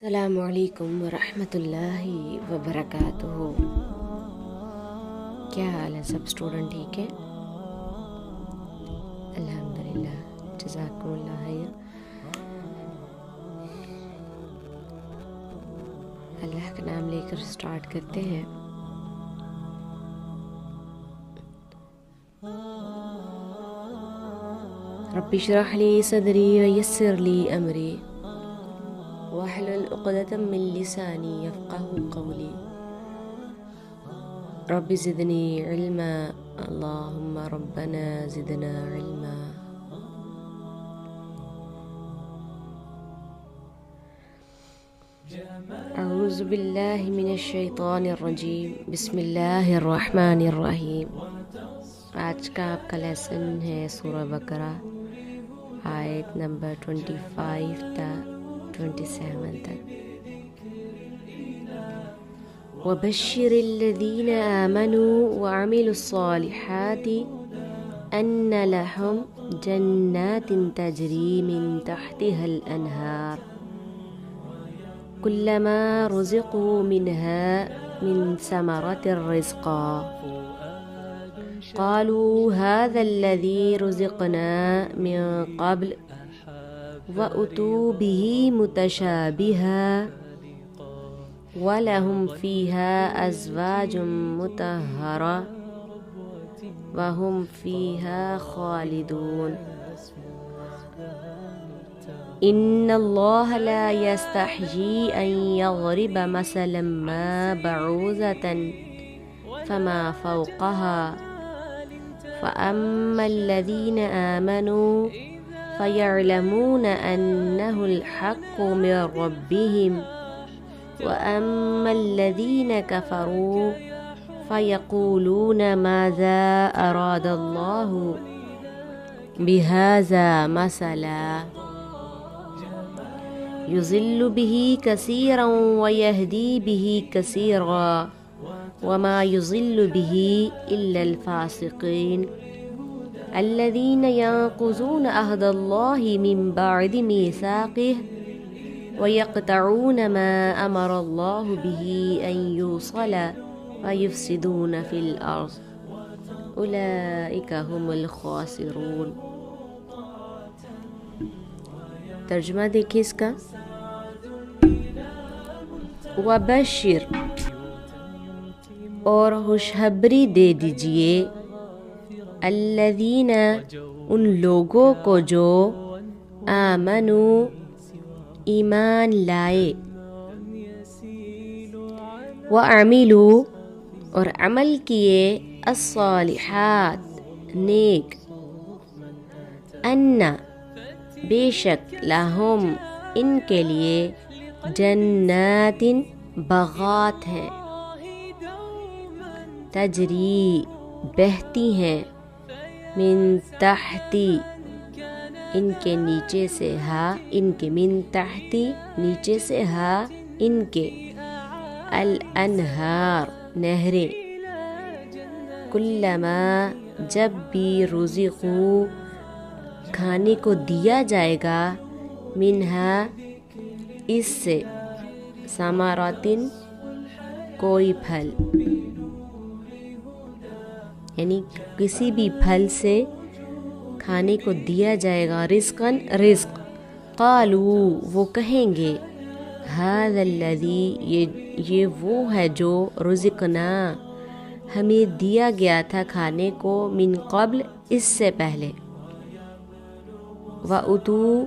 السلام علیکم ورحمۃ اللہ وبرکاتہ۔ کیا حال ہے سب اسٹوڈنٹ؟ ٹھیک ہے، الحمدللہ، جزاکم اللہ خیر۔ اللہ کا نام لے کر سٹارٹ کرتے ہیں۔ رب اشرح لی صدری ویسر لی امری واحلل عقدۃ من لسانی یفقهوا قولی رب زدنی علما اللہم ربنا زدنا علما۔ اعوذ باللہ من الشیطان الرجیم، بسم اللہ الرحمن الرحیم۔ آج کا آپ کا لیسن ہے سورہ بقرہ، آیت نمبر 25 تا 27 تک۔ وبشر الذین آمنوا وعملوا الصالحات ان لهم جنات تجری من تحتها الانہار كلما رزقوا منها من ثمرة رزقا قالوا هذا الذي رزقنا من قبل وأتوا به متشابها وَلَهُمْ فِيهَا أَزْوَاجٌ مُطَهَّرَةٌ وَهُمْ فِيهَا خَالِدُونَ۔ إِنَّ اللَّهَ لَا يَسْتَحْيِي أَن يَضْرِبَ مَثَلًا مَا بَعُوضَةً فَمَا فَوْقَهَا فَأَمَّا الَّذِينَ آمَنُوا فَيَعْلَمُونَ أَنَّهُ الْحَقُّ مِنْ رَبِّهِمْ وَأَمَّا الَّذِينَ كَفَرُوا فَيَقُولُونَ مَاذَا أَرَادَ اللَّهُ بِهَذَا مَثَلًا يُضِلُّ بِهِ كَثِيرًا وَيَهْدِي بِهِ كَثِيرًا وَمَا يُضِلُّ بِهِ إِلَّا الْفَاسِقِينَ الَّذِينَ يَنقُضُونَ عَهْدَ اللَّهِ مِنْ بَعْدِ مِيثَاقِهِ وَيَقْطَعُونَ مَا أَمَرَ اللَّهُ بِهِ أَنْ يُوصَلَ وَيُفْسِدُونَ فِي الْأَرْضِ أُولَئِكَ هُمُ الْخَاسِرُونَ۔ ترجمہ دیکھیں اس کا۔ وَبَشِّرْ، اور خوشخبری دے دیجئے، الذین، ان لوگوں کو جو آمنوا، ایمان لائے، وعملوا، اور عمل کیے، الصالحات، نیک، ان، بے شک، لہم، ان کے لیے، جنات، باغات ہیں، تجری، بہتی ہیں، من تحتی، ان کے نیچے سے، ان کے، من تحتی، نیچے سے، ان کے، الانہار، نہریں، کلما، جب بھی، رزقوا، کھانے کو دیا جائے گا، منہا، اس سے، ثمراتن، کوئی پھل، یعنی کسی بھی پھل سے کھانے کو دیا جائے گا، رزقاً، رزق، قالوا، وہ کہیں گے، ھذا الذی، یہ وہ ہے جو، رزقنا، ہمیں دیا گیا تھا کھانے کو، من قبل، اس سے پہلے، وَأُتُوا،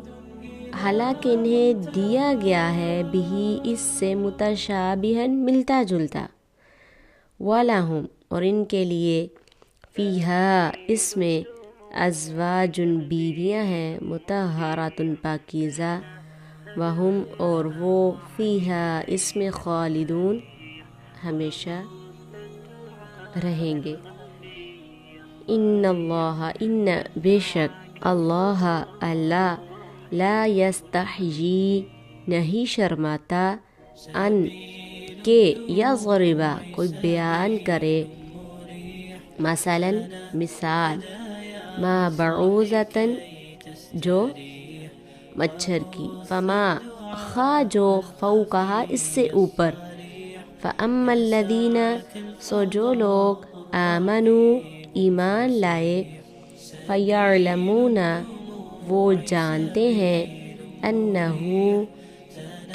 حالانکہ انہیں دیا گیا ہے، بِہِ، اس سے، متشابہاً، ملتا جلتا، وَلَهُمْ، اور ان کے لیے، فیہا، اس میں، ازواج، بیویاں ہیں، مطہرات، پاکیزہ، وہم، اور وہ، فیہا، اس میں، خالدون، ہمیشہ رہیں گے۔ ان اللہ، ان، بے شک، اللہ، اللہ، لا یستحیی، نہیں شرماتا، ان، کہ، یضرب، کوئی بیان کرے، مثلاً، مثال، ما بعوضۃ، جو مچھر کی، فما، خا جو فوقہا اس سے اوپر، فَأَمَّا الَّذِينَ سو جو لوگ آمنوا ایمان لائے، فَيَعْلَمُونَ وہ جانتے ہیں، أَنَّهُ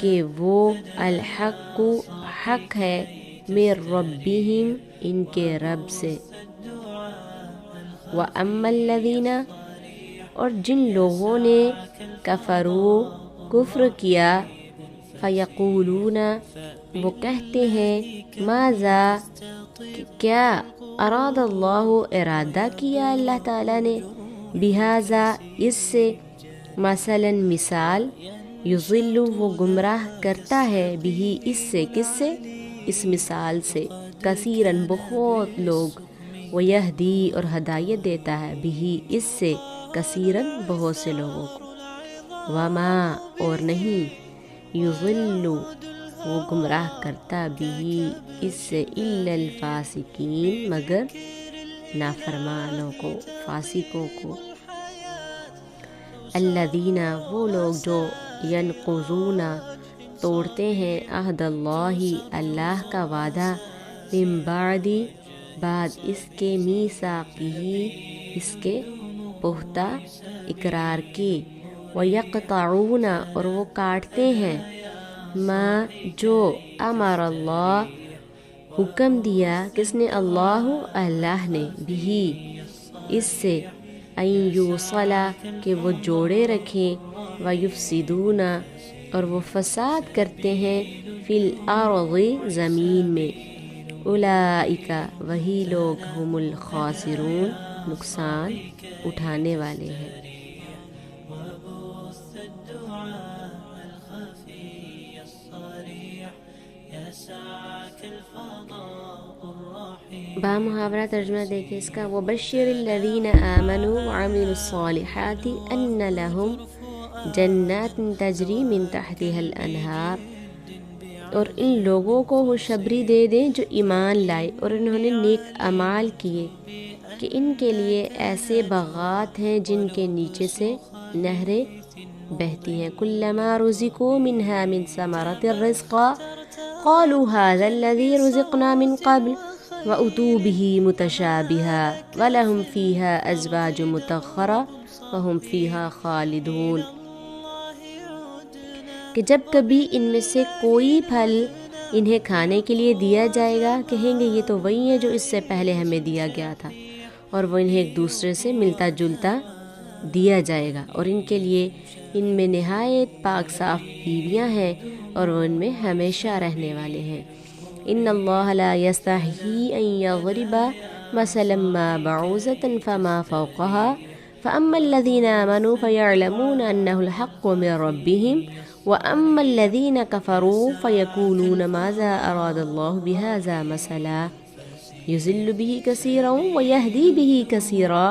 کہ وہ الحق حق ہے، من ربہم ان کے رب سے، وَأَمَّا الَّذِينَ اور جن لوگوں نے کفروا کفر کیا، فیقولون وہ کہتے ہیں، ماذا کیا، اراد اللہ ارادہ کیا اللہ تعالیٰ نے، بہذا اس سے، مثلا مثال، یضل وہ گمراہ کرتا ہے، بھی اس سے، کس سے، اس مثال سے، کثیراً بہت لوگ، ویہدی اور ہدایت دیتا ہے، بھی اس سے، کثیراً بہت سے لوگوں کو، وما اور نہیں، یضل وہ گمراہ کرتا بھی اس سے، الا الفاسقین مگر نافرمانوں کو، فاسقوں کو، الذین وہ لوگ جو ینقضون توڑتے ہیں، عہد اللہ اللہ کا وعدہ، من بعد اس کے، میثاقہ اس کے پختہ اقرار کے، ویقطعون اور وہ کاٹتے ہیں، ما جو امر اللہ حکم دیا، کس نے، اللہ نے، بھی اس سے، ان یوصل کہ وہ جوڑے رکھیں، ویفسدون اور وہ فساد کرتے ہیں، فی الارض زمین میں، اولئک وہی لوگ، هم الخاسرون نقصان اٹھانے والے ہیں۔ با محاورہ ترجمہ دیکھیں اس کا، وَبَشِّرِ الَّذِينَ آمَنُوا وَعَمِلُوا الصَّالِحَاتِ أَنَّ لَهُمْ جَنَّاتٍ تَجْرِي مِن تَحْتِهَا الْأَنْهَارُ اور ان لوگوں کو خوشخبری دے دیں جو ایمان لائے اور انہوں نے نیک اعمال کیے، کہ ان کے لیے ایسے باغات ہیں جن کے نیچے سے نہریں بہتی ہیں، كُلَّمَا رُزِقُوا مِنْهَا مِن ثَمَرَةٍ رِزْقًا قَالُوا هَذَا الَّذِي رُزِقْنَا مِن قَبْلُ وَأُتُوا بِهِ مُتَشَابِهًا وَلَهُمْ فِيهَا أَزْوَاجٌ مُطَهَّرَةٌ وَهُمْ فِيهَا خَالِدُونَ کہ جب کبھی ان میں سے کوئی پھل انہیں کھانے کے لیے دیا جائے گا، کہیں گے یہ تو وہی ہے جو اس سے پہلے ہمیں دیا گیا تھا، اور وہ انہیں ایک دوسرے سے ملتا جلتا دیا جائے گا، اور ان کے لیے ان میں نہایت پاک صاف بیویاں ہیں، اور وہ ان میں ہمیشہ رہنے والے ہیں۔ ان اللہ لا یستحیی ان یضرب مثلا ما بعوضة فما فوقها فاما الذین آمنوا فیعلمون انہ الحق من ربهم واما الذین کفروا فیقولون ماذا اراد اللہ بہذا مثلا یضل به کثیرا ویہدی به کثیرا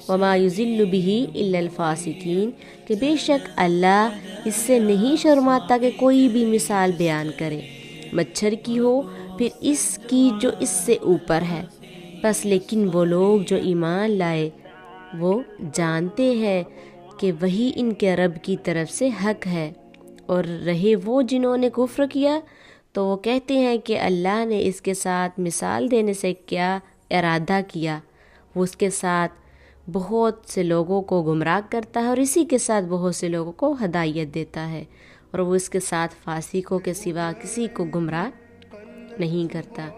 وما یضل به الا الفاسقین کہ بے شک اللہ اس سے نہیں شرماتا کہ کوئی بھی مثال بیان کرے، مچھر کی ہو پھر اس کی جو اس سے اوپر ہے، بس لیکن وہ لوگ جو ایمان لائے وہ جانتے ہیں کہ وہی ان کے رب کی طرف سے حق ہے، اور رہے وہ جنہوں نے کفر کیا تو وہ کہتے ہیں کہ اللہ نے اس کے ساتھ مثال دینے سے کیا ارادہ کیا، وہ اس کے ساتھ بہت سے لوگوں کو گمراہ کرتا ہے اور اسی کے ساتھ بہت سے لوگوں کو ہدایت دیتا ہے، اور وہ اس کے ساتھ فاسقوں کے سوا کسی کو گمراہ نہیں کرتا۔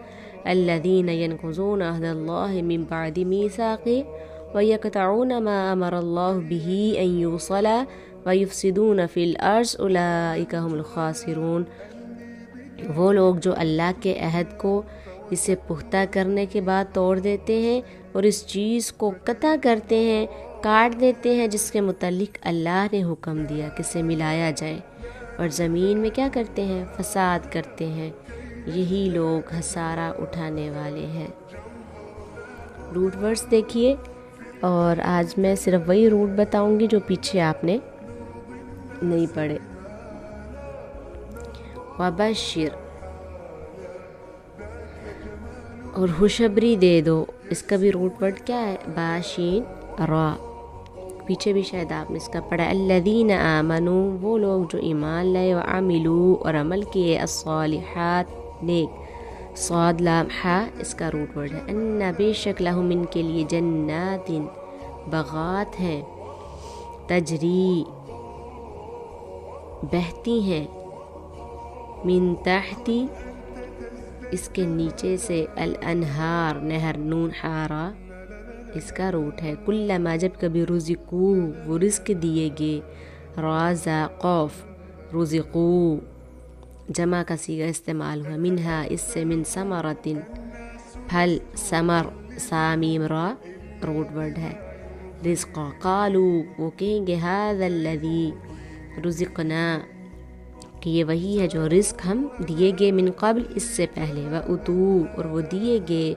الذین ینقضون عہد اللہ من بعد میثاقہ ویقطعون ما امر اللہ بہ ان یوصل ویفسدون فی الارض اولئک هم الخاسرون وہ لوگ جو اللہ کے عہد کو اسے پختہ کرنے کے بعد توڑ دیتے ہیں اور اس چیز کو قطع کرتے ہیں، کاٹ دیتے ہیں جس کے متعلق اللہ نے حکم دیا کہ اسے ملایا جائے، اور زمین میں کیا کرتے ہیں، فساد کرتے ہیں، یہی لوگ خسارہ اٹھانے والے ہیں۔ روٹ ورڈز دیکھیے، اور آج میں صرف وہی روٹ بتاؤں گی جو پیچھے آپ نے نہیں پڑھے۔ وبشر اور خوشخبری دے دو، اس کا بھی روٹ ورڈ کیا ہے، باشین را، پیچھے بھی شاید آپ نے اس کا پڑھا الذین آمنو وہ لوگ جو ایمان لائے وعملوا اور عمل کیے الصالحات نیک صاد لام حا اس کا روٹ ورڈ ہے ان بے شک لہم ان کے لیے جنات باغات ہیں تجری بہتی ہیں من تحتی اس کے نیچے سے الانہار نہر نون حارا اس کا روٹ ہے کلما جب کبھی رزقو وہ رزق دیے گے رازا قوف رزقو جمع کا صیغہ استعمال ہوا منہا اس سے من ثمرۃ پھل ثمر سامیم را روٹ ورڈ ہے رزق قالو وہ کہیں گے ھذا الذی رزقنا کہ یہ وہی ہے جو رزق ہم دیے گے من قبل اس سے پہلے وَأُتُوا اور وہ دیے گے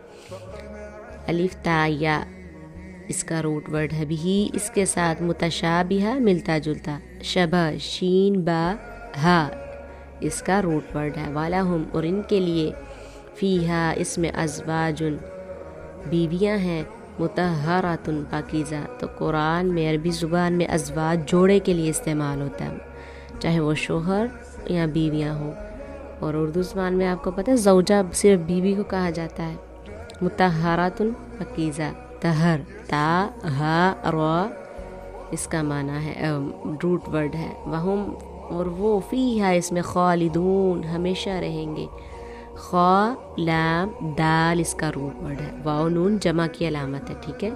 الف تا یا اس کا روٹ ورڈ ہے بھی اس کے ساتھ متشابہہ ملتا جلتا شبہ شین با ہا اس کا روٹ ورڈ ہے وَلَهُمْ اور ان کے لیے فیہا اس میں ازواجن بیویاں ہیں مطہراتن پاکیزہ تو قرآن میں عربی زبان میں ازواج جوڑے کے لیے استعمال ہوتا ہے چاہے وہ شوہر یا بیویاں ہوں اور اردو زبان میں آپ کو پتہ ہے زوجہ صرف بیوی کو کہا جاتا ہے مطہراتن پاکیزہ طہر تا ہا را اس کا معنی ہے روٹ ورڈ ہے وہم اور وہ فیہا اس میں خالدون ہمیشہ رہیں گے خا لام دال اس کا روٹ ورڈ ہے واو نون جمع کی علامت ہے ٹھیک ہے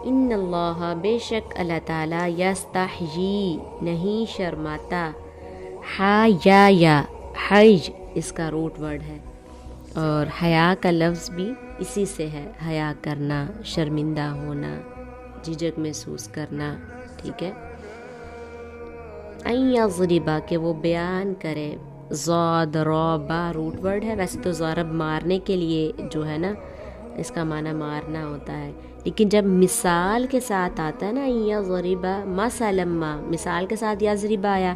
ان اللہ بے شک اللہ تعالیٰ یستحیی نہیں شرماتا یا حیج اس کا روٹ ورڈ ہے اور حیا کا لفظ بھی اسی سے ہے حیا کرنا شرمندہ ہونا جھجک محسوس کرنا ٹھیک ہے این یضربا کہ وہ بیان کرے ضاد را با روٹ ورڈ ہے ویسے تو ضرب مارنے کے لیے جو ہے نا اس کا معنی مارنا ہوتا ہے لیکن جب مثال کے ساتھ آتا ہے نا یضربا مثلا مثال کے ساتھ یضربا آیا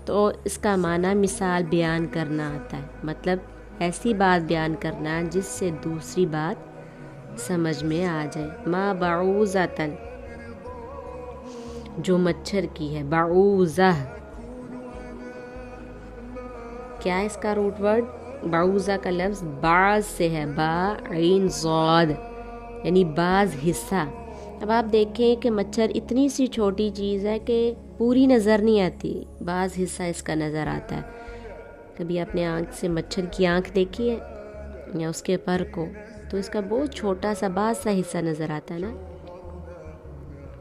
تو اس کا معنی مثال بیان کرنا آتا ہے مطلب ایسی بات بیان کرنا جس سے دوسری بات سمجھ میں آ جائے ما بعوضۃ جو مچھر کی ہے بعوضہ کیا اس کا روٹ ورڈ بعوضہ کا لفظ بعض سے ہے با عین ضاد یعنی بعض حصہ اب آپ دیکھیں کہ مچھر اتنی سی چھوٹی چیز ہے کہ پوری نظر نہیں آتی بعض حصہ اس کا نظر آتا ہے کبھی اپنے آنکھ سے مچھر کی آنکھ دیکھی ہے یا اس کے پر کو تو اس کا بہت چھوٹا سا بعض سا حصہ نظر آتا ہے نا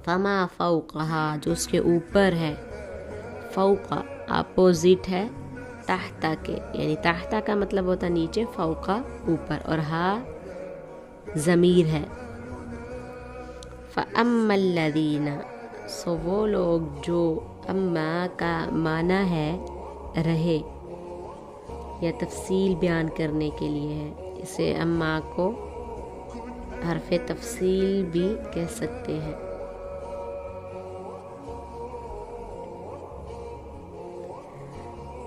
فما فوقہا جو اس کے اوپر ہے فوقہ اپوزٹ ہے تحتا کے یعنی تحتا کا مطلب ہوتا نیچے فوقہ اوپر اور ہا ضمیر ہے فَأَمَّا الَّذِينَ سو وہ لوگ جو اما کا معنی ہے رہے یا تفصیل بیان کرنے کے لیے ہے اسے اما کو حرف تفصیل بھی کہہ سکتے ہیں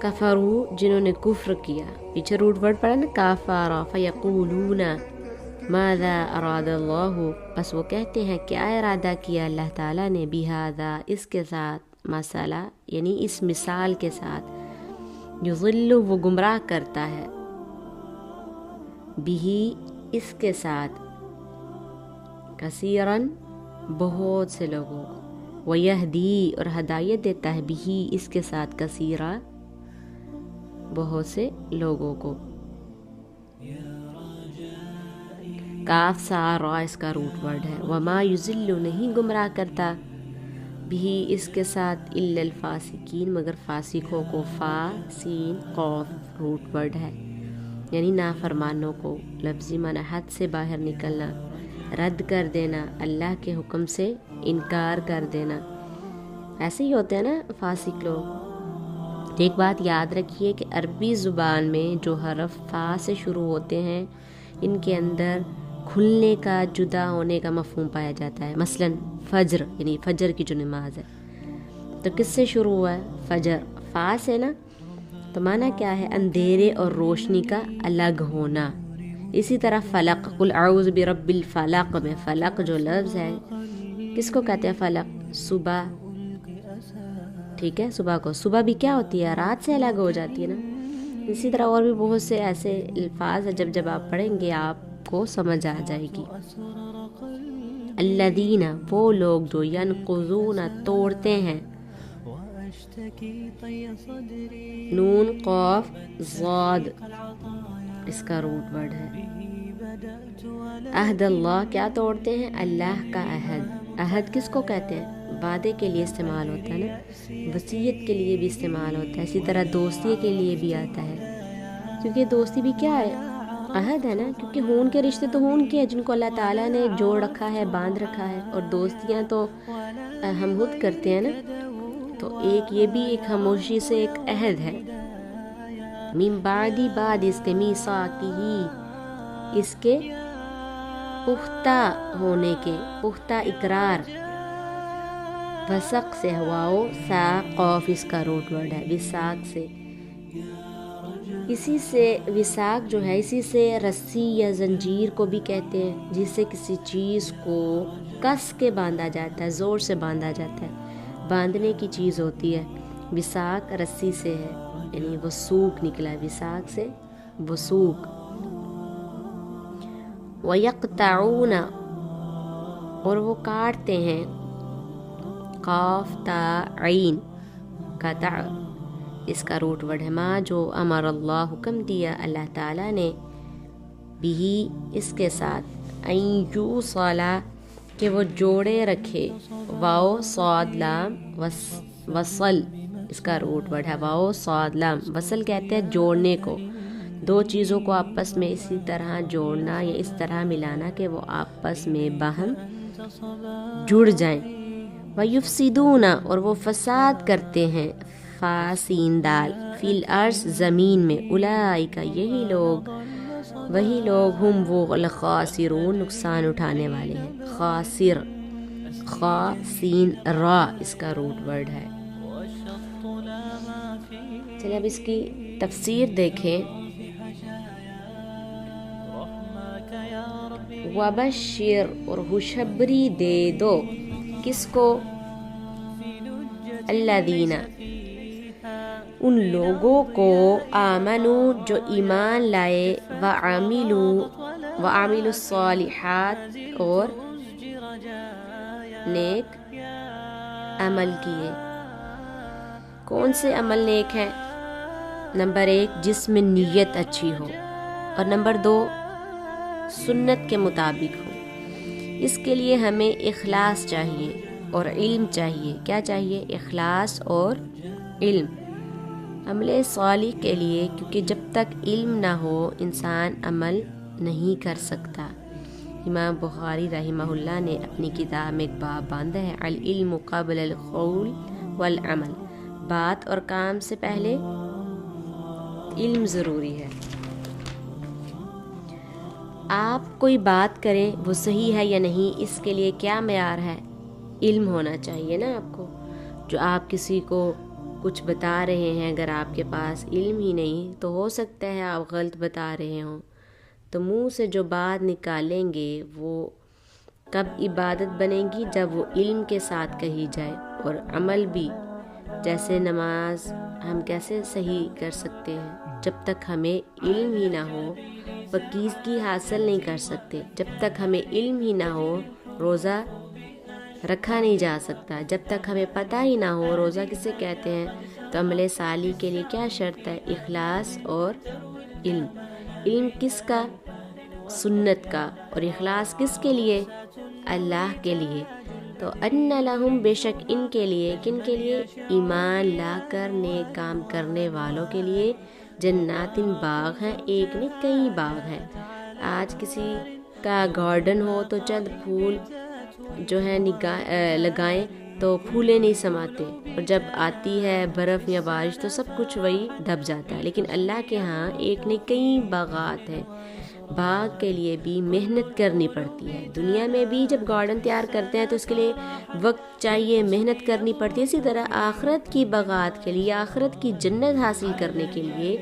کفرو جنہوں نے کفر کیا پیچھے روٹ ورڈ پڑھا نا کافارا فیقولون ماذا اراد اللہ بس وہ کہتے ہیں کیا ارادہ کیا اللہ تعالیٰ نے بہذا اس کے ساتھ مسئلہ یعنی اس مثال کے ساتھ یضل وہ گمراہ کرتا ہے بھی اس کے ساتھ کثیراً بہت سے لوگوں کو ویہدی اور ہدایت دیتا ہے بھی اس کے ساتھ کثیرا بہت سے لوگوں کو کاف سا را اس کا روٹ ورڈ ہے وما یضل نہیں گمراہ کرتا بھی اس کے ساتھ الا الفاسقین مگر فاسقوں کو فا سین قاف روٹ ورڈ ہے یعنی نافرمانوں کو لفظی معنی حد سے باہر نکلنا رد کر دینا اللہ کے حکم سے انکار کر دینا ایسے ہی ہوتے ہیں نا فاسق لوگ ایک بات یاد رکھیے کہ عربی زبان میں جو حرف فا سے شروع ہوتے ہیں ان کے اندر کھلنے کا جدا ہونے کا مفہوم پایا جاتا ہے مثلا فجر یعنی فجر کی جو نماز ہے تو کس سے شروع ہوا ہے فجر فا سے نا تو معنی کیا ہے اندھیرے اور روشنی کا الگ ہونا اسی طرح فلق، قل اعوذ برب الفلق میں فلق جو لفظ ہے کس کو کہتے ہیں؟ فلق، صبح، ٹھیک ہے، صبح کو، صبح بھی کیا ہوتی ہے؟ رات سے الگ ہو جاتی ہے نا۔ اسی طرح اور بھی بہت سے ایسے الفاظ ہیں جب آپ پڑھیں گے آپ کو سمجھ آ جائے گی۔ الذین، وہ لوگ جو ینقضون، توڑتے ہیں، نون قاف ضاد اس کا روٹ ورڈ ہے، عہد اللہ، کیا توڑتے ہیں؟ اللہ کا عہد۔ عہد کس کو کہتے ہیں؟ وعدے کے لیے استعمال ہوتا ہے نا، وصیت کے لیے بھی استعمال ہوتا ہے، اسی طرح دوستی کے لیے بھی آتا ہے، کیونکہ دوستی بھی کیا ہے؟ عہد ہے نا، کیونکہ خون کے رشتے تو خون کے ہیں جن کو اللہ تعالیٰ نے جوڑ رکھا ہے، باندھ رکھا ہے، اور دوستیاں تو ہم خود کرتے ہیں نا، تو ایک یہ بھی ایک خاموشی سے ایک عہد ہے۔ من بعدی، بعد اس کے، میثاقہ، اس کے پختہ ہونے کے، پختہ اقرار، وثق سے، واو ساق قاف اس کا روٹ ورڈ ہے، وثاق سے، اسی سے وثاق جو ہے اسی سے رسی یا زنجیر کو بھی کہتے ہیں، جس سے کسی چیز کو کس کے باندھا جاتا ہے، زور سے باندھا جاتا ہے، باندھنے کی چیز ہوتی ہے۔ وثاق رسی سے ہے، یعنی وثوق نکلا ہے وثاق سے، وثوق۔ وَيَقْطَعُونَ، اور وہ کاٹتے ہیں، قاف تا عین، قطع اس کا روٹ ورڈ ہے، ما جو امر اللہ، حکم دیا اللہ تعالیٰ نے، بھی اس کے ساتھ، این یوصل، کہ وہ جوڑے رکھے، واو صاد لام وصل اس کا روٹ ورڈ ہے، واو صاد لام، وصل کہتے ہیں جوڑنے کو، دو چیزوں کو آپس میں اسی طرح جوڑنا یا اس طرح ملانا کہ وہ آپس میں باہم جڑ جائیں۔ وَيُفْسِدُونَ، اور وہ فساد کرتے ہیں، فاسین دال، فی الارض زمین میں، اولئک یہی لوگ، وہی لوگ، ہم وہ الخاسرون نقصان اٹھانے والے ہیں، خاسر، خا سین را اس کا روٹ ورڈ ہے۔ چلیں اب اس کی تفسیر دیکھیں۔ وبشر، اور خوشخبری دے دو، کس کو؟ الذین، ان لوگوں کو، آمنو جو ایمان لائے، وعملوا الصالحات، اور نیک عمل کیے۔ کون سے عمل نیک ہیں؟ نمبر 1 جس میں نیت اچھی ہو، اور نمبر 2 سنت کے مطابق ہو۔ اس کے لیے ہمیں اخلاص چاہیے اور علم چاہیے۔ کیا چاہیے؟ اخلاص اور علم۔ عمل صالح کے لیے، کیونکہ جب تک علم نہ ہو انسان عمل نہیں کر سکتا۔ امام بخاری رحمہ اللہ نے اپنی کتاب میں ایک باب باندھا ہے، العلم قبل القول والعمل، بات اور کام سے پہلے علم ضروری ہے۔ آپ کوئی بات کریں وہ صحیح ہے یا نہیں، اس کے لیے کیا معیار ہے؟ علم ہونا چاہیے نا آپ کو۔ جو آپ کسی کو کچھ بتا رہے ہیں، اگر آپ کے پاس علم ہی نہیں تو ہو سکتا ہے آپ غلط بتا رہے ہوں، تو منہ سے جو بات نکالیں گے وہ کب عبادت بنے گی؟ جب وہ علم کے ساتھ کہی جائے۔ اور عمل بھی، جیسے نماز ہم کیسے صحیح کر سکتے ہیں؟ جب تک ہمیں علم ہی نہ ہو پاکیزگی حاصل نہیں کر سکتے۔ جب تک ہمیں علم ہی نہ ہو روزہ رکھا نہیں جا سکتا۔ جب تک ہمیں پتہ ہی نہ ہو روزہ کسے کہتے ہیں۔ تو عمل صالح کے لیے کیا شرط ہے؟ اخلاص اور علم۔ علم کس کا؟ سنت کا۔ اور اخلاص کس کے لیے؟ اللہ کے لیے۔ تو ان لہم، بے شک ان کے لیے، کن کے لیے؟ ایمان لا کر نیک کام کرنے والوں کے لیے، جنات، باغ ہیں، ایک نہیں کئی باغ ہیں۔ آج کسی کا گارڈن ہو تو چند پھول جو ہے لگائیں تو پھولے نہیں سماتے، اور جب آتی ہے برف یا بارش تو سب کچھ وہی دب جاتا ہے۔ لیکن اللہ کے ہاں ایک نہیں کئی باغات ہیں۔ باغ کے لیے بھی محنت کرنی پڑتی ہے۔ دنیا میں بھی جب گارڈن تیار کرتے ہیں تو اس کے لیے وقت چاہیے، محنت کرنی پڑتی ہے۔ اسی طرح آخرت کی باغات کے لیے، آخرت کی جنت حاصل کرنے کے لیے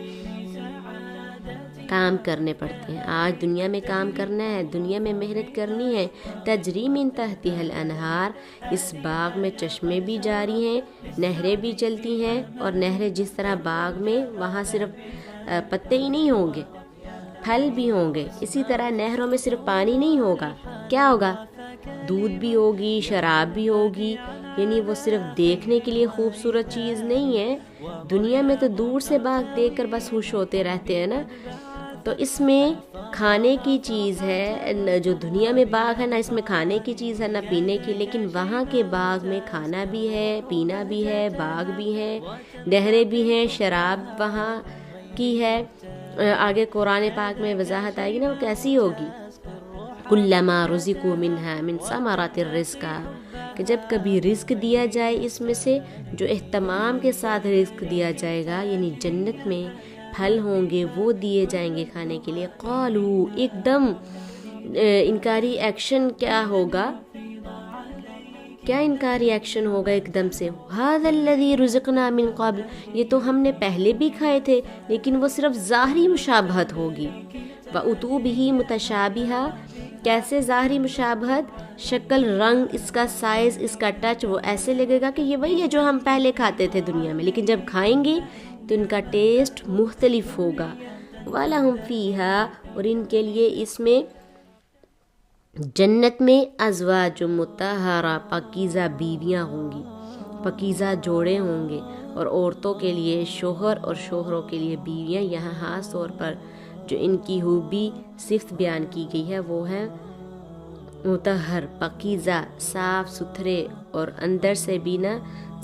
کام کرنے پڑتے ہیں. آج دنیا میں کام کرنا ہے, دنیا میں محنت کرنی ہے. تجری من تحتها الانہار, اس باغ میں چشمے بھی جاری ہیں, نہریں بھی چلتی ہیں. اور نہریں جس طرح باغ میں وہاں صرف پتے ہی نہیں ہوں گے, پھل بھی ہوں گے, اسی طرح نہروں میں صرف پانی نہیں ہوگا, کیا ہوگا؟ دودھ بھی ہوگی, شراب بھی ہوگی. یعنی وہ صرف دیکھنے کے لیے خوبصورت چیز نہیں ہے. دنیا میں تو دور سے باغ دیکھ کر بس خوش ہوتے رہتے ہیں نا, تو اس میں کھانے کی چیز ہے. جو دنیا میں باغ ہے نا, اس میں کھانے کی چیز ہے نہ پینے کی, لیکن وہاں کے باغ میں کھانا بھی ہے, پینا بھی ہے, باغ بھی ہے, نہریں بھی ہیں, شراب وہاں کی ہے. آگے قرآن پاک میں وضاحت آئے گی نا, وہ کیسی ہوگی. کلما رزقوا منها من ثمرات الرزق, کہ جب کبھی رزق دیا جائے اس میں سے, جو اہتمام کے ساتھ رزق دیا جائے گا, یعنی جنت میں پھل ہوں گے وہ دیے جائیں گے کھانے کے لیے. قالوا, ایک دم انکاری ایکشن کیا ہوگا, کیا انکاری ایکشن ہوگا ایک دم سے. هذا الذي رزقنا من قبل, یہ تو ہم نے پہلے بھی کھائے تھے, لیکن وہ صرف ظاہری مشابہت ہوگی. وَأُتُوا بِهِ مُتَشَابِهًا, کیسے ظاہری مشابہت, شکل, رنگ, اس کا سائز, اس کا ٹچ, وہ ایسے لگے گا کہ یہ وہی ہے جو ہم پہلے کھاتے تھے دنیا میں, لیکن جب کھائیں گے تو ان کا ٹیسٹ مختلف ہوگا. وَلَهُمْ فِيهَا, اور ان کے لیے اس میں جنت میں ازواج مطہرہ, پاکیزہ بیویاں ہوں گی, پاکیزہ جوڑے ہوں گے. اور عورتوں کے لیے شوہر اور شوہروں کے لیے بیویاں. یہاں خاص طور پر جو ان کی خوبی صفت بیان کی گئی ہے وہ ہے مطہر, پاکیزہ, صاف ستھرے, اور اندر سے بھی نہ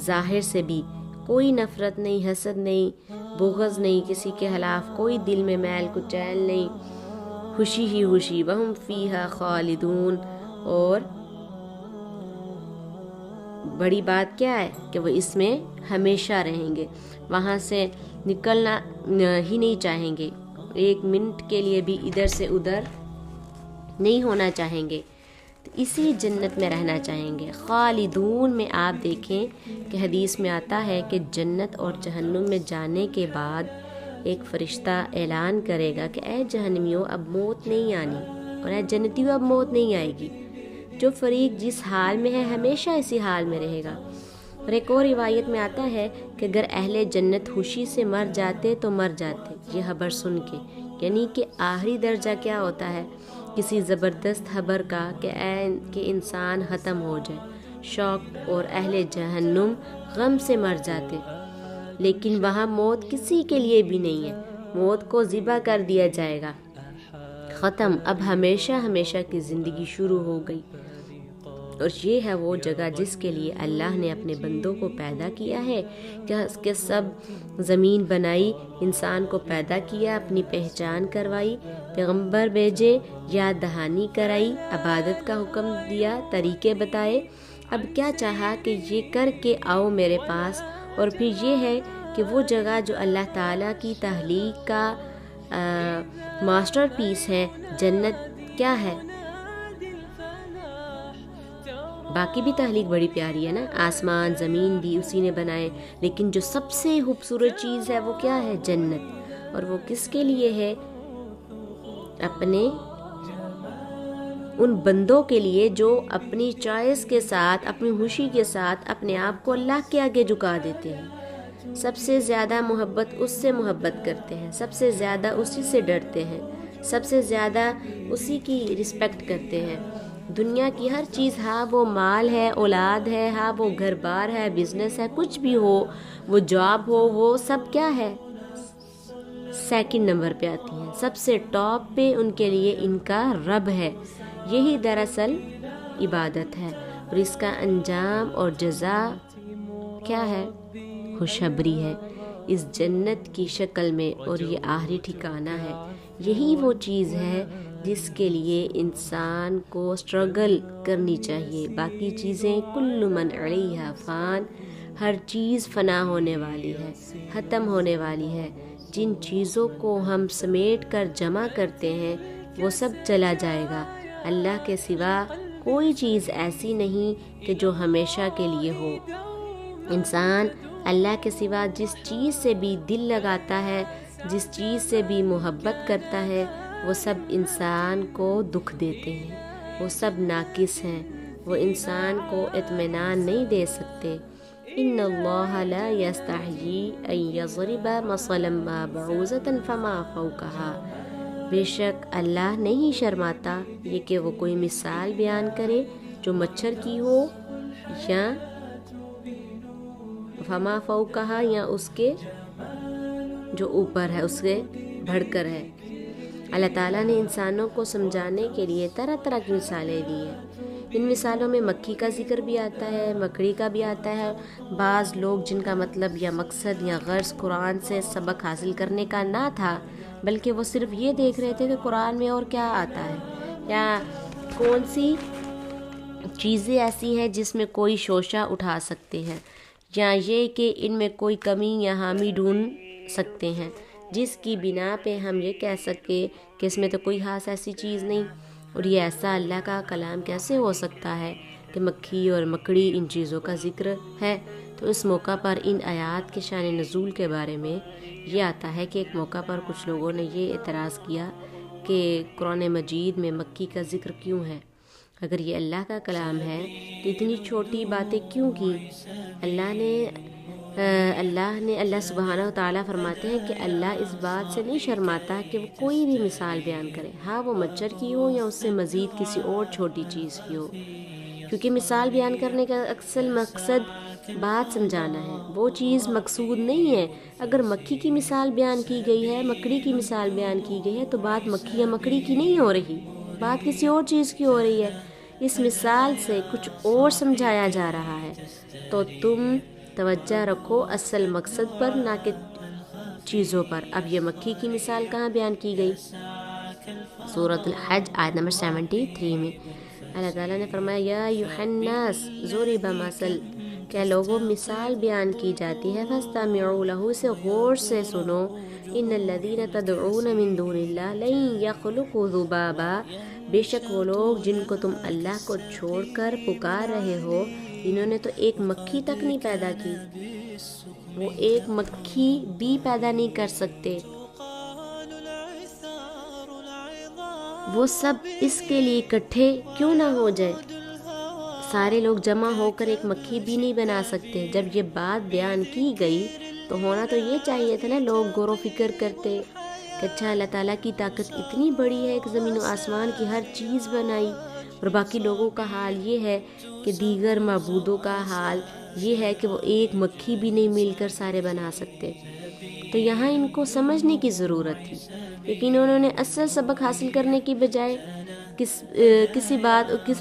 ظاہر سے بھی کوئی نفرت نہیں, حسد نہیں, بغض نہیں, کسی کے خلاف کوئی دل میں میل کچیل نہیں, خوشی ہی خوشی. وہم فیہا خالدون, اور بڑی بات کیا ہے کہ وہ اس میں ہمیشہ رہیں گے, وہاں سے نکلنا ہی نہیں چاہیں گے, ایک منٹ کے لیے بھی ادھر سے ادھر نہیں ہونا چاہیں گے, اسی جنت میں رہنا چاہیں گے. خالدون میں آپ دیکھیں کہ حدیث میں آتا ہے کہ جنت اور جہنم میں جانے کے بعد ایک فرشتہ اعلان کرے گا کہ اے جہنمیوں اب موت نہیں آنی, اور اے جنتیوں اب موت نہیں آئے گی. جو فریق جس حال میں ہے ہمیشہ اسی حال میں رہے گا. اور ایک اور روایت میں آتا ہے کہ اگر اہل جنت خوشی سے مر جاتے تو مر جاتے یہ خبر سن کے, یعنی کہ آخری درجہ کیا ہوتا ہے کسی زبردست خبر کا کہ انسان ختم ہو جائے, شوق. اور اہل جہنم غم سے مر جاتے, لیکن وہاں موت کسی کے لیے بھی نہیں ہے, موت کو ذبح کر دیا جائے گا, ختم, اب ہمیشہ ہمیشہ کی زندگی شروع ہو گئی. اور یہ ہے وہ جگہ جس کے لیے اللہ نے اپنے بندوں کو پیدا کیا ہے, کہ سب زمین بنائی, انسان کو پیدا کیا, اپنی پہچان کروائی, پیغمبر بھیجے, یاد دہانی کرائی, عبادت کا حکم دیا, طریقے بتائے. اب کیا چاہا کہ یہ کر کے آؤ میرے پاس. اور پھر یہ ہے کہ وہ جگہ جو اللہ تعالیٰ کی تخلیق کا ماسٹر پیس ہے, جنت کیا ہے, باقی بھی تخلیق بڑی پیاری ہے نا, آسمان زمین بھی اسی نے بنائے, لیکن جو سب سے خوبصورت چیز ہے وہ کیا ہے, جنت. اور وہ کس کے لیے ہے, اپنے ان بندوں کے لیے جو اپنی چوائس کے ساتھ, اپنی خوشی کے ساتھ اپنے آپ کو اللہ کے آگے جھکا دیتے ہیں. سب سے زیادہ محبت اس سے محبت کرتے ہیں, سب سے زیادہ اسی سے ڈرتے ہیں, سب سے زیادہ اسی کی رسپیکٹ کرتے ہیں. دنیا کی ہر چیز, ہاں وہ مال ہے, اولاد ہے, ہاں وہ گھر بار ہے, بزنس ہے, کچھ بھی ہو, وہ جاب ہو, وہ سب کیا ہے, سیکنڈ نمبر پہ آتی ہیں. سب سے ٹاپ پہ ان کے لیے ان کا رب ہے. یہی دراصل عبادت ہے, اور اس کا انجام اور جزا کیا ہے, خوشخبری ہے اس جنت کی شکل میں, اور یہ آخری ٹھکانہ ہے. یہی وہ چیز ہے جس کے لیے انسان کو سٹرگل کرنی چاہیے. باقی چیزیں کل من علیہا فان, ہر چیز فنا ہونے والی ہے, ختم ہونے والی ہے. جن چیزوں کو ہم سمیٹ کر جمع کرتے ہیں وہ سب چلا جائے گا. اللہ کے سوا کوئی چیز ایسی نہیں کہ جو ہمیشہ کے لیے ہو. انسان اللہ کے سوا جس چیز سے بھی دل لگاتا ہے, جس چیز سے بھی محبت کرتا ہے وہ سب انسان کو دکھ دیتے ہیں، وہ سب ناقص ہیں، وہ انسان کو اطمینان نہیں دے سکتے۔ ان اللہ لا یستحیی ان یضرب مثلا ما بعوضۃ فما فوقها، بے شک اللہ نہیں شرماتا یہ کہ وہ کوئی مثال بیان کرے جو مچھر کی ہو یا فما فوقها یا اس کے جو اوپر ہے، اس سے بڑھ کر ہے۔ اللہ تعالیٰ نے انسانوں کو سمجھانے کے لیے طرح طرح کی مثالیں دی ہیں۔ ان مثالوں میں مکھی کا ذکر بھی آتا ہے، مکڑی کا بھی آتا ہے۔ بعض لوگ جن کا مطلب یا مقصد یا غرض قرآن سے سبق حاصل کرنے کا نہ تھا، بلکہ وہ صرف یہ دیکھ رہے تھے کہ قرآن میں اور کیا آتا ہے، یا کون سی چیزیں ایسی ہیں جس میں کوئی شوشہ اٹھا سکتے ہیں، یا یہ کہ ان میں کوئی کمی یا حامی ڈھونڈ سکتے ہیں جس کی بنا پہ ہم یہ کہہ سکیں کہ اس میں تو کوئی خاص ایسی چیز نہیں۔ اور یہ ایسا اللہ کا کلام کیسے ہو سکتا ہے کہ مکھی اور مکڑی ان چیزوں کا ذکر ہے؟ تو اس موقع پر ان آیات کے شان نزول کے بارے میں یہ آتا ہے کہ ایک موقع پر کچھ لوگوں نے یہ اعتراض کیا کہ قرآن مجید میں مکھی کا ذکر کیوں ہے؟ اگر یہ اللہ کا کلام ہے تو اتنی چھوٹی باتیں کیوں کی؟ اللہ سبحانہ و تعالیٰ فرماتے ہیں کہ اللہ اس بات سے نہیں شرماتا کہ وہ کوئی بھی مثال بیان کرے، ہاں وہ مچھر کی ہو یا اس سے مزید کسی اور چھوٹی چیز کی ہو، کیونکہ مثال بیان کرنے کا اصل مقصد بات سمجھانا ہے، وہ چیز مقصود نہیں ہے۔ اگر مکھی کی مثال بیان کی گئی ہے، مکڑی کی مثال بیان کی گئی ہے، تو بات مکھی یا مکڑی کی نہیں ہو رہی، بات کسی اور چیز کی ہو رہی ہے۔ اس مثال سے کچھ اور سمجھایا جا رہا ہے، تو تم توجہ رکھو اصل مقصد پر، نہ کہ چیزوں پر۔ اب یہ مکھی کی مثال کہاں بیان کی گئی؟ سورۃ الحج آیت نمبر 73 میں اللہ تعالیٰ نے فرمایا یا ایھا الناس ضرب مثل، کیا لوگوں مثال بیان کی جاتی ہے، فاستمعوا لہ، اسے غور سے سنو، ان الذین تدعون من دون اللہ لن یخلقوا ذبابا، بے شک وہ لوگ جن کو تم اللہ کو چھوڑ کر پکار رہے ہو، انہوں نے تو ایک مکھی تک نہیں پیدا کی، وہ ایک مکھی بھی پیدا نہیں کر سکتے۔ وہ سب اس کے لیے اکٹھے کیوں نہ ہو جائے، سارے لوگ جمع ہو کر ایک مکھی بھی نہیں بنا سکتے۔ جب یہ بات بیان کی گئی تو ہونا تو یہ چاہیے تھا نا، لوگ غور و فکر کرتے کہ اچھا اللہ تعالیٰ کی طاقت اتنی بڑی ہے کہ زمین و آسمان کی ہر چیز بنائی، اور باقی لوگوں کا حال یہ ہے کہ دیگر معبودوں کا حال یہ ہے کہ وہ ایک مکھی بھی نہیں مل کر سارے بنا سکتے۔ تو یہاں ان کو سمجھنے کی ضرورت تھی، لیکن انہوں نے اصل سبق حاصل کرنے کی بجائے کس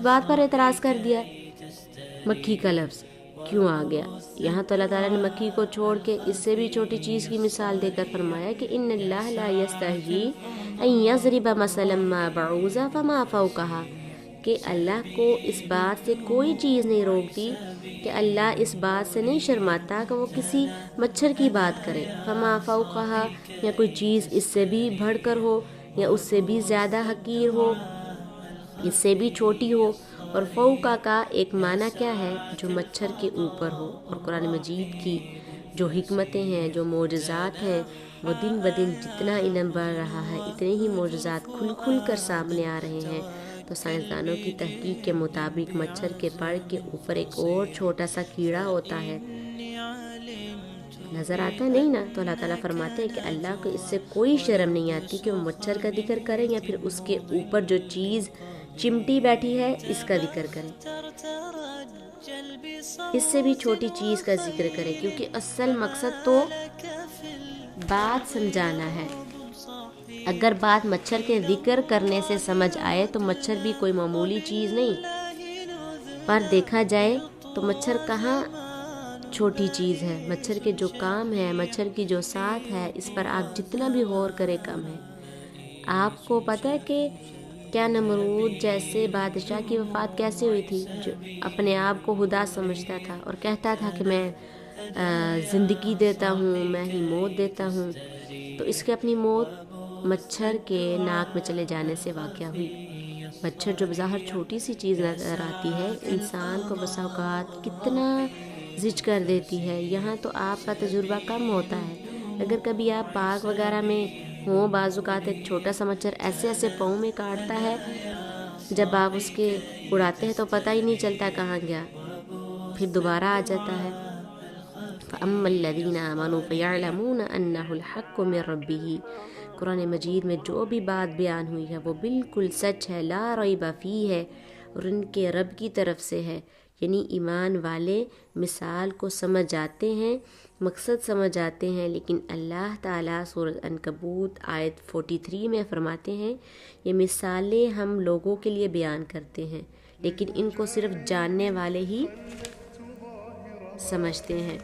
بات پر اعتراض کر دیا؟ مکھی کا لفظ کیوں آ گیا؟ یہاں تو اللہ تعالیٰ نے مکھی کو چھوڑ کے اس سے بھی چھوٹی چیز کی مثال دے کر فرمایا کہ ان اللہ لا یستحیی ان یضرب مثلا ما بعوضۃ فما فوقها، کہ اللہ کو اس بات سے کوئی چیز نہیں روکتی، کہ اللہ اس بات سے نہیں شرماتا کہ وہ کسی مچھر کی بات کرے، فما فوقها، یا کوئی چیز اس سے بھی بڑھ کر ہو، یا اس سے بھی زیادہ حقیر ہو، اس سے بھی چھوٹی ہو۔ اور فوقہ کا ایک معنی کیا ہے؟ جو مچھر کے اوپر ہو۔ اور قرآن مجید کی جو حکمتیں ہیں، جو معجزات ہیں، وہ دن بدن جتنا علم بڑھ رہا ہے اتنے ہی معجزات کھل کھل کر سامنے آ رہے ہیں۔ تو سائنسدانوں کی تحقیق کے مطابق مچھر کے پر کے اوپر ایک اور چھوٹا سا کیڑا ہوتا ہے، نظر آتا نہیں نا؟ تو اللہ تعالیٰ فرماتے ہیں کہ اللہ کو اس سے کوئی شرم نہیں آتی کہ وہ مچھر کا ذکر کریں یا پھر اس کے اوپر جو چیز چمٹی بیٹھی ہے اس کا ذکر کریں، اس سے بھی چھوٹی چیز کا ذکر کریں، کیونکہ اصل مقصد تو بات سمجھانا ہے۔ اگر بات مچھر کے ذکر کرنے سے سمجھ آئے تو مچھر بھی کوئی معمولی چیز نہیں، پر دیکھا جائے تو مچھر کہاں چھوٹی چیز ہے؟ مچھر کے جو کام ہے، مچھر کی جو ساتھ ہے، اس پر آپ جتنا بھی غور کرے کم ہے۔ آپ کو پتہ ہے کہ کیا نمرود جیسے بادشاہ کی وفات کیسے ہوئی تھی؟ جو اپنے آپ کو خدا سمجھتا تھا اور کہتا تھا کہ میں زندگی دیتا ہوں، میں ہی موت دیتا ہوں، تو اس کی اپنی موت مچھر کے ناک میں چلے جانے سے واقع ہوئی۔ مچھر جو بظاہر چھوٹی سی چیز نظر آتی ہے، انسان کو بسا اوقات کتنا زج کر دیتی ہے۔ یہاں تو آپ کا تجربہ کم ہوتا ہے، اگر کبھی آپ پارک وغیرہ میں ہوں، بعض اوقات ایک چھوٹا سا مچھر ایسے ایسے پاؤں میں کاٹتا ہے، جب آپ اس کے اڑاتے ہیں تو پتہ ہی نہیں چلتا کہاں گیا، پھر دوبارہ آ جاتا ہے۔ فَأَمَّا الَّذِينَ آمَنُوا فَيَعْلَمُونَ أَنَّهُ الْحَقُّ مِنْ رَبِّهِ، قرآن مجید میں جو بھی بات بیان ہوئی ہے وہ بالکل سچ ہے، لا ریب فیہ ہے، اور ان کے رب کی طرف سے ہے۔ یعنی ایمان والے مثال کو سمجھ جاتے ہیں، مقصد سمجھ جاتے ہیں، لیکن اللہ تعالیٰ سورۃ عنکبوت آیت 43 میں فرماتے ہیں یہ مثالیں ہم لوگوں کے لیے بیان کرتے ہیں، لیکن ان کو صرف جاننے والے ہی سمجھتے ہیں،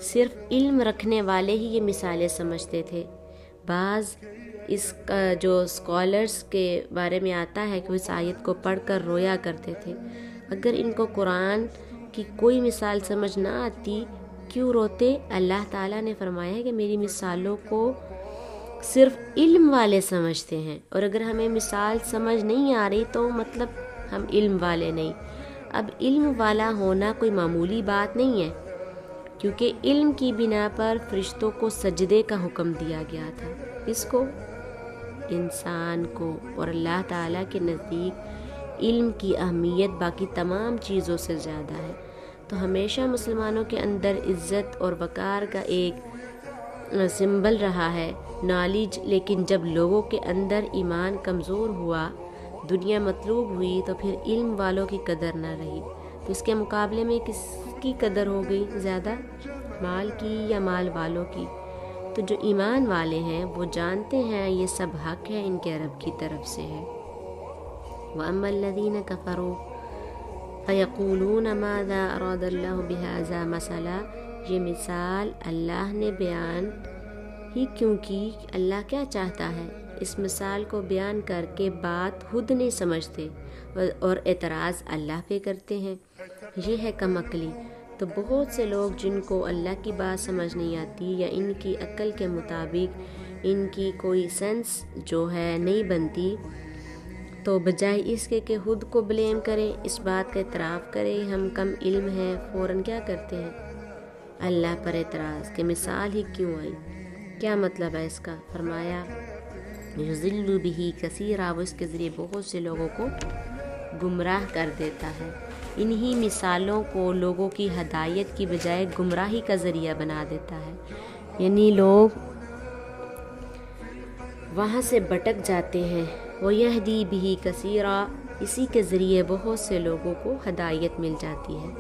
صرف علم رکھنے والے ہی یہ مثالیں سمجھتے تھے۔ بعض اس کا جو اسکالرس کے بارے میں آتا ہے کہ وہ اس آیت کو پڑھ کر رویا کرتے تھے، اگر ان کو قرآن کی کوئی مثال سمجھ نہ آتی کیوں روتے؟ اللہ تعالیٰ نے فرمایا ہے کہ میری مثالوں کو صرف علم والے سمجھتے ہیں، اور اگر ہمیں مثال سمجھ نہیں آ رہی تو مطلب ہم علم والے نہیں۔ اب علم والا ہونا کوئی معمولی بات نہیں ہے، کیونکہ علم کی بنا پر فرشتوں کو سجدے کا حکم دیا گیا تھا، اس کو انسان کو، اور اللہ تعالیٰ کے نزدیک علم کی اہمیت باقی تمام چیزوں سے زیادہ ہے۔ تو ہمیشہ مسلمانوں کے اندر عزت اور وقار کا ایک سمبل رہا ہے نالج، لیکن جب لوگوں کے اندر ایمان کمزور ہوا، دنیا مطلوب ہوئی، تو پھر علم والوں کی قدر نہ رہی۔ تو اس کے مقابلے میں کس کی قدر ہو گئی زیادہ، مال کی یا مال والوں کی؟ تو جو ایمان والے ہیں وہ جانتے ہیں یہ سب حق ہے، ان کے رب کی طرف سے ہے۔ وَأَمَّا الَّذِينَ كَفَرُوا فَيَقُولُونَ مَاذَا أَرَادَ اللَّهُ بِهَذَا مَثَلًا، یہ مثال اللہ نے بیان ہی کیوں کی؟ اللہ کیا چاہتا ہے؟ اس مثال کو بیان کر کے بات خود نہیں سمجھتے اور اعتراض اللہ پہ کرتے ہیں، یہ ہے کم عقلی۔ تو بہت سے لوگ جن کو اللہ کی بات سمجھ نہیں آتی یا ان کی عقل کے مطابق ان کی کوئی سینس جو ہے نہیں بنتی، تو بجائے اس کے کہ خود کو بلیم کریں، اس بات کا اعتراف کریں ہم کم علم ہیں، فوراً کیا کرتے ہیں؟ اللہ پر اعتراض کہ مثال ہی کیوں آئی، کیا مطلب ہے اس کا؟ فرمایا یضل بہ کثیرا، وہ اس کے ذریعے بہت سے لوگوں کو گمراہ کر دیتا ہے۔ انہی مثالوں کو لوگوں کی ہدایت کی بجائے گمراہی کا ذریعہ بنا دیتا ہے، یعنی لوگ وہاں سے بھٹک جاتے ہیں۔ وَيَهْدِي بِهِ كَثِيرًا، اسی کے ذریعے بہت سے لوگوں کو ہدایت مل جاتی ہے۔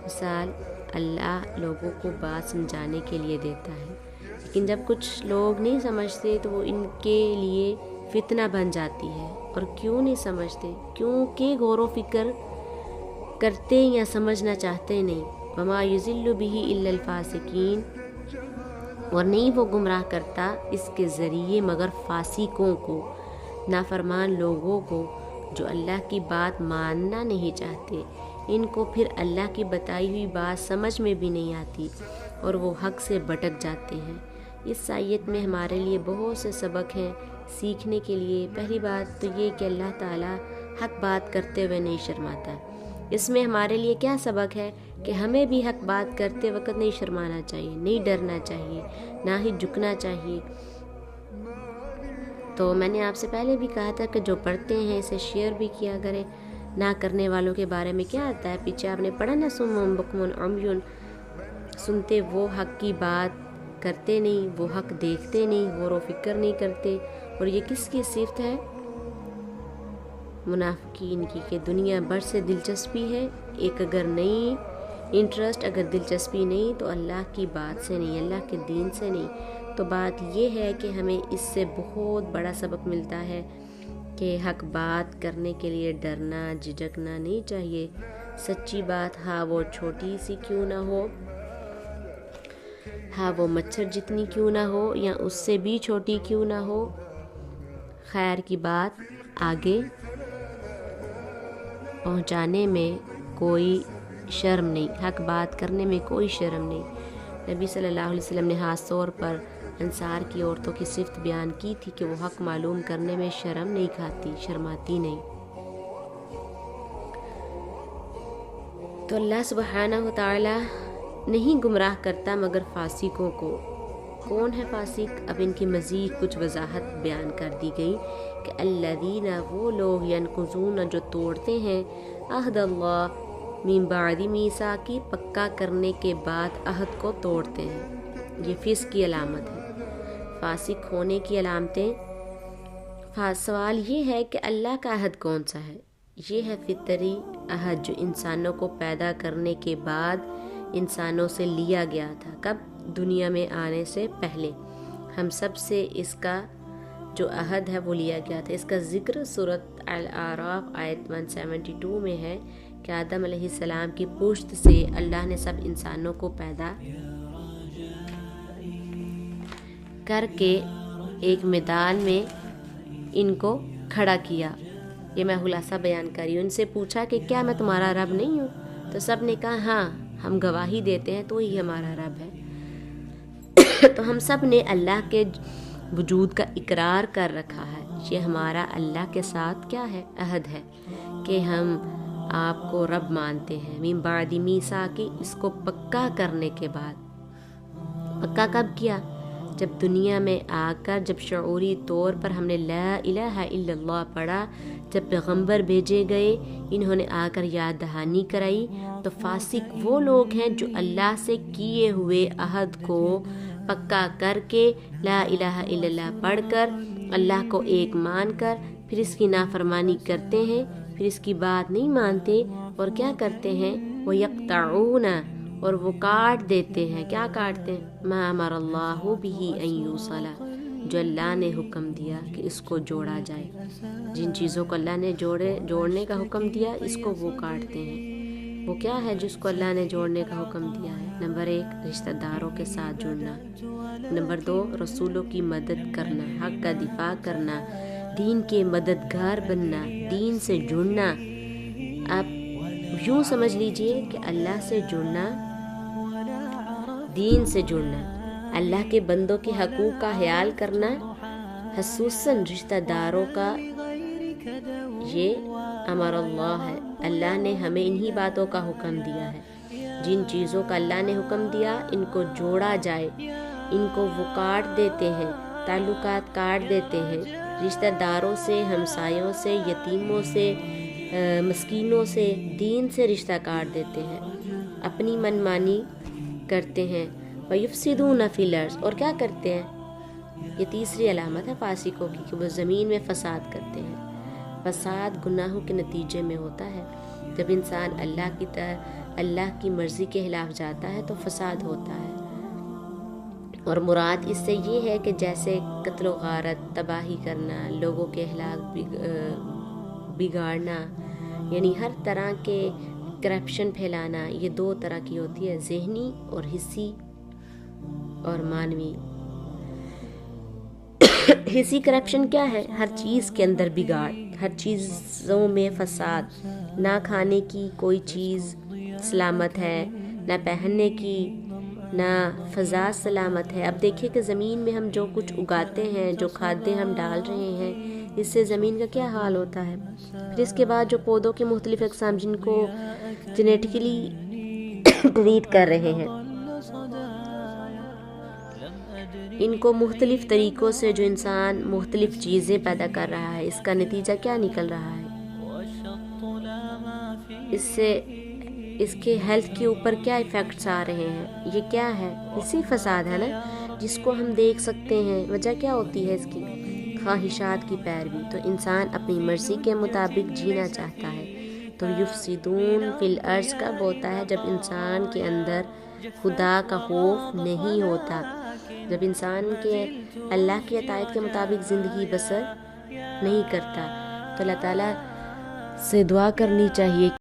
مثال اللہ لوگوں کو بات سمجھانے کے لیے دیتا ہے، لیکن جب کچھ لوگ نہیں سمجھتے تو وہ ان کے لیے فتنہ بن جاتی ہے۔ اور کیوں نہیں سمجھتے؟ کیونکہ غور و فکر کرتے یا سمجھنا چاہتے نہیں۔ وَمَا يُضِلُّ بِهِ إِلَّا الْفَاسِقِينَ، اور نہیں وہ گمراہ کرتا اس کے ذریعے مگر فاسقوں کو، نافرمان لوگوں کو جو اللہ کی بات ماننا نہیں چاہتے۔ ان کو پھر اللہ کی بتائی ہوئی بات سمجھ میں بھی نہیں آتی اور وہ حق سے بھٹک جاتے ہیں۔ اس آیت میں ہمارے لیے بہت سے سبق ہیں سیکھنے کے لیے۔ پہلی بات تو یہ کہ اللہ تعالیٰ حق بات کرتے ہوئے نہیں شرماتا۔ اس میں ہمارے لیے کیا سبق ہے کہ ہمیں بھی حق بات کرتے وقت نہیں شرمانا چاہیے، نہیں ڈرنا چاہیے، نہ ہی جھکنا چاہیے۔ تو میں نے آپ سے پہلے بھی کہا تھا کہ جو پڑھتے ہیں اسے شیئر بھی کیا کریں۔ نہ کرنے والوں کے بارے میں کیا آتا ہے، پیچھے آپ نے پڑھا نا، صم بکم عمی، سنتے وہ حق کی بات کرتے نہیں، وہ حق دیکھتے نہیں، غور و فکر نہیں کرتے۔ اور یہ کس کی صفت ہے؟ منافقین کی، کہ دنیا بھر سے دلچسپی ہے، ایک اگر نہیں انٹرسٹ، اگر دلچسپی نہیں تو اللہ کی بات سے نہیں، اللہ کے دین سے نہیں۔ تو بات یہ ہے کہ ہمیں اس سے بہت بڑا سبق ملتا ہے کہ حق بات کرنے کے لیے ڈرنا جھجکنا نہیں چاہیے۔ سچی بات ہاں وہ چھوٹی سی کیوں نہ ہو، ہاں وہ مچھر جتنی کیوں نہ ہو یا اس سے بھی چھوٹی کیوں نہ ہو، خیر کی بات آگے پہنچانے میں کوئی شرم نہیں، حق بات کرنے میں کوئی شرم نہیں۔ نبی صلی اللہ علیہ وسلم نے خاص طور پر انصار کی عورتوں کی صفت بیان کی تھی کہ وہ حق معلوم کرنے میں شرم نہیں کھاتی، شرماتی نہیں۔ تو اللہ سبحانہ و تعالی نہیں گمراہ کرتا مگر فاسقوں کو، کون ہے فاسق؟ اب ان کی مزید کچھ وضاحت بیان کر دی گئی کہ الذین وہ لوگ ینقضون جو توڑتے ہیں عہد اللہ من بعد میثاقہ پکا کرنے کے بعد عہد کو توڑتے ہیں۔ یہ فسق کی علامت ہے، فاسق ہونے کی علامتیں۔ سوال یہ ہے کہ اللہ کا عہد کون سا ہے؟ یہ ہے فطری عہد جو انسانوں کو پیدا کرنے کے بعد انسانوں سے لیا گیا تھا۔ کب؟ دنیا میں آنے سے پہلے ہم سب سے اس کا جو عہد ہے وہ لیا گیا تھا۔ اس کا ذکر سورۃ الاعراف آیت 172 میں ہے کہ آدم علیہ السلام کی پشت سے اللہ نے سب انسانوں کو پیدا کر کے ایک میدان میں ان کو کھڑا کیا۔ یہ میں خلاصہ بیان کری۔ ان سے پوچھا کہ کیا میں تمہارا رب نہیں ہوں؟ تو سب نے کہا ہاں ہم گواہی دیتے ہیں تو ہی ہمارا رب ہے۔ تو ہم سب نے اللہ کے وجود کا اقرار کر رکھا ہے۔ یہ ہمارا اللہ کے ساتھ کیا ہے؟ عہد ہے کہ ہم آپ کو رب مانتے ہیں۔ من بعد میثاقہ اس کو پکا کرنے کے بعد۔ پکا کب کیا؟ جب دنیا میں آ کر جب شعوری طور پر ہم نے لا الہ الا اللہ پڑھا، جب پیغمبر بھیجے گئے انہوں نے آ کر یاد دہانی کرائی، تو فاسق وہ لوگ ہیں جو اللہ سے کیے ہوئے عہد کو پکا کر کے لا الہ الا اللہ پڑھ کر اللہ کو ایک مان کر پھر اس کی نافرمانی کرتے ہیں، پھر اس کی بات نہیں مانتے اور کیا کرتے ہیں؟ وہ یقطعون اور وہ کاٹ دیتے ہیں۔ کیا کاٹتے ہیں؟ ما امر اللہ بہ ان یوصل جو اللہ نے حکم دیا کہ اس کو جوڑا جائے۔ جن چیزوں کو اللہ نے جوڑنے کا حکم دیا اس کو وہ کاٹتے ہیں۔ وہ کیا ہے جس کو اللہ نے جوڑنے کا حکم دیا ہے؟ نمبر 1 رشتہ داروں کے ساتھ جڑنا، نمبر 2 رسولوں کی مدد کرنا، حق کا دفاع کرنا، دین کے مددگار بننا، دین سے جڑنا۔ آپ یوں سمجھ لیجئے کہ اللہ سے جڑنا، دین سے جڑنا، اللہ کے بندوں کے حقوق کا خیال کرنا، خصوصاً رشتہ داروں کا، یہ امر اللہ ہے۔ اللہ نے ہمیں انہی باتوں کا حکم دیا ہے۔ جن چیزوں کا اللہ نے حکم دیا ان کو جوڑا جائے، ان کو وہ کاٹ دیتے ہیں، تعلقات کاٹ دیتے ہیں، رشتہ داروں سے، ہمسایوں سے، یتیموں سے، مسکینوں سے، دین سے رشتہ کاٹ دیتے ہیں، اپنی منمانی کرتے ہیں۔ وَيُفْسِدُونَ فِي الْأَرْضِ اور کیا کرتے ہیں؟ یہ تیسری علامت ہے فاسقوں کی کہ وہ زمین میں فساد کرتے ہیں۔ فساد گناہوں کے نتیجے میں ہوتا ہے۔ جب انسان اللہ کی مرضی کے خلاف جاتا ہے تو فساد ہوتا ہے، اور مراد اس سے یہ ہے کہ جیسے قتل و غارت، تباہی کرنا، لوگوں کے اخلاق بگاڑنا، یعنی ہر طرح کے کرپشن پھیلانا، یہ 2 طرح کی ہوتی ہے، ذہنی اور حصی اور مانوی۔ حصی کرپشن کیا ہے؟ ہر چیز کے اندر بگاڑ، ہر چیزوں میں فساد، نہ کھانے کی کوئی چیز سلامت ہے، نہ پہننے کی، نہ فضا سلامت ہے۔ اب دیکھیں کہ زمین میں ہم جو کچھ اگاتے ہیں، جو کھادیں ہم ڈال رہے ہیں، اس سے زمین کا کیا حال ہوتا ہے۔ پھر اس کے بعد جو پودوں کے مختلف اقسام جن کو جینیٹیکلی ٹریٹ کر رہے ہیں، ان کو مختلف طریقوں سے جو انسان مختلف چیزیں پیدا کر رہا ہے، اس کا نتیجہ کیا نکل رہا ہے؟ اس سے اس کے ہیلتھ کے اوپر کیا ایفیکٹس آ رہے ہیں؟ یہ کیا ہے؟ اسی فساد ہے نا، جس کو ہم دیکھ سکتے ہیں۔ وجہ کیا ہوتی ہے اس کی؟ خواہشات کی پیروی۔ تو انسان اپنی مرضی کے مطابق جینا چاہتا ہے۔ تو یفسدون فی الارض کب ہوتا ہے؟ جب انسان کے اندر خدا کا خوف نہیں ہوتا، جب انسان کے اللہ کی اطاعت کے مطابق زندگی بسر نہیں کرتا۔ تو اللہ تعالیٰ سے دعا کرنی چاہیے